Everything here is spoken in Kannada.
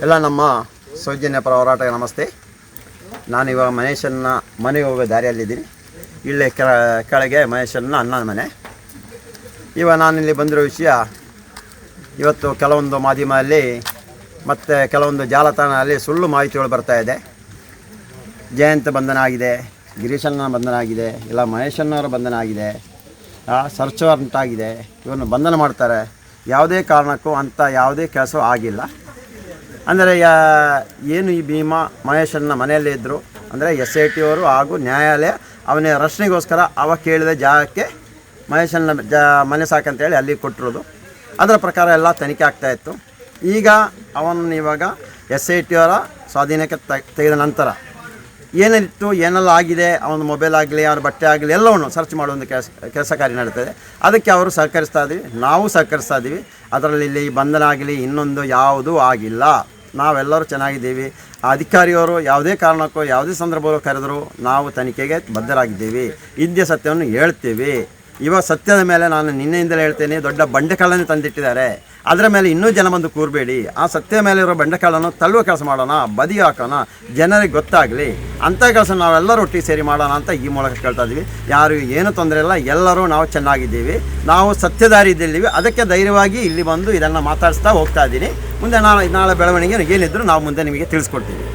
ಎಲ್ಲ ನಮ್ಮ ಸೌಜನ್ಯ ಪರ ಹೋರಾಟಕ್ಕೆ ನಮಸ್ತೆ. ನಾನಿವಾಗ ಮಹೇಶನ್ನ ಮನೆಗೆ ಹೋಗೋ ದಾರಿಯಲ್ಲಿದ್ದೀನಿ. ಇಲ್ಲೇ ಕೆಳಗೆ ಮಹೇಶನ್ನ ಅಣ್ಣನ ಮನೆ. ಇವಾಗ ನಾನಿಲ್ಲಿ ಬಂದಿರೋ ವಿಷಯ, ಇವತ್ತು ಕೆಲವೊಂದು ಮಾಧ್ಯಮದಲ್ಲಿ ಮತ್ತು ಕೆಲವೊಂದು ಜಾಲತಾಣದಲ್ಲಿ ಸುಳ್ಳು ಮಾಹಿತಿಗಳು ಬರ್ತಾಯಿದೆ. ಜಯಂತ್ ಬಂಧನ ಆಗಿದೆ, ಗಿರೀಶನ್ನ ಬಂಧನ ಆಗಿದೆ, ಇಲ್ಲ ಮಹೇಶನ್ನವರ ಬಂಧನ ಆಗಿದೆ, ಸರ್ಚ್ ವಾರಂಟ್ ಆಗಿದೆ, ಇವನ್ನು ಬಂಧನ ಮಾಡ್ತಾರೆ. ಯಾವುದೇ ಕಾರಣಕ್ಕೂ ಅಂಥ ಯಾವುದೇ ಕೆಲಸ ಆಗಿಲ್ಲ. ಅಂದರೆ ಏನು ಈ ಭೀಮಾ ಮಹೇಶನ್ನ ಮನೆಯಲ್ಲೇ ಇದ್ದರು ಅಂದರೆ SIT ಅವರು ಹಾಗೂ ನ್ಯಾಯಾಲಯ ಅವನ ರಕ್ಷಣೆಗೋಸ್ಕರ ಕೇಳಿದ ಜಾಗಕ್ಕೆ ಮಹೇಶನ್ನ ಮನೆ ಸಾಕಂತೇಳಿ ಅಲ್ಲಿ ಕೊಟ್ಟಿರೋದು. ಅದರ ಪ್ರಕಾರ ಎಲ್ಲ ತನಿಖೆ ಆಗ್ತಾಯಿತ್ತು. ಈಗ ಅವನು ಇವಾಗ SIT ಅವರ ಸ್ವಾಧೀನಕ್ಕೆ ತೆಗೆದ ನಂತರ ಏನಿತ್ತು, ಏನೆಲ್ಲ ಆಗಿದೆ, ಅವನ ಮೊಬೈಲ್ ಆಗಲಿ, ಅವ್ರ ಬಟ್ಟೆ ಆಗಲಿ ಎಲ್ಲವನ್ನು ಸರ್ಚ್ ಮಾಡೋ ಒಂದು ಕೆಲಸ ಕಾರ್ಯ ನಡೀತದೆ. ಅದಕ್ಕೆ ಅವರು ಸಹಕರಿಸ್ತಾ ಇದ್ದೀವಿ, ನಾವು ಸಹಕರಿಸ್ತಾ ಇದ್ದೀವಿ. ಅದರಲ್ಲಿ ಇಲ್ಲಿ ಬಂಧನ ಆಗಲಿ ಇನ್ನೊಂದು ಯಾವುದೂ ಆಗಿಲ್ಲ. ನಾವೆಲ್ಲರೂ ಚೆನ್ನಾಗಿದ್ದೀವಿ. ಅಧಿಕಾರಿಯವರು ಯಾವುದೇ ಕಾರಣಕ್ಕೂ ಯಾವುದೇ ಸಂದರ್ಭದಲ್ಲೂ ಕರೆದರೂ ನಾವು ತನಿಖೆಗೆ ಬದ್ಧರಾಗಿದ್ದೀವಿ. ಇದ್ದ ಸತ್ಯವನ್ನು ಹೇಳ್ತೀವಿ. ಇವಾಗ ಸತ್ಯದ ಮೇಲೆ ನಾನು ನಿನ್ನೆಯಿಂದಲೇ ಹೇಳ್ತೇನೆ, ದೊಡ್ಡ ಬಂಡೆಕಲ್ಲನ್ನು ತಂದಿಟ್ಟಿದ್ದಾರೆ. ಅದರ ಮೇಲೆ ಇನ್ನೂ ಜನ ಬಂದು ಕೂರಬೇಡಿ. ಆ ಸತ್ಯ ಮೇಲೆ ಇರೋ ಬಂಡೆಕಲ್ಲನ್ನು ತಳ್ಳುವ ಕೆಲಸ ಮಾಡೋಣ, ಬದಿ ಹಾಕೋಣ, ಜನರಿಗೆ ಗೊತ್ತಾಗಲಿ. ಅಂಥ ಕೆಲಸ ನಾವೆಲ್ಲರೂ ಒಟ್ಟಿಗೆ ಸೇರಿ ಮಾಡೋಣ ಅಂತ ಈ ಮೂಲಕ ಕೇಳ್ತಾ ಇದ್ದೀವಿ. ಯಾರಿಗೂ ಏನೂ ತೊಂದರೆ ಇಲ್ಲ, ಎಲ್ಲರೂ ನಾವು ಚೆನ್ನಾಗಿದ್ದೀವಿ, ನಾವು ಸತ್ಯದಾರಿಯಲ್ಲಿದ್ದೀವಿ. ಅದಕ್ಕೆ ಧೈರ್ಯವಾಗಿ ಇಲ್ಲಿ ಬಂದು ಇದನ್ನು ಮಾತಾಡಿಸ್ತಾ ಹೋಗ್ತಾ ಇದ್ದೀನಿ. ಮುಂದೆ ನಾಳೆ ಬೆಳವಣಿಗೆ ಏನಿದ್ರು ನಾವು ಮುಂದೆ ನಿಮಗೆ ತಿಳಿಸ್ಕೊಡ್ತೀವಿ.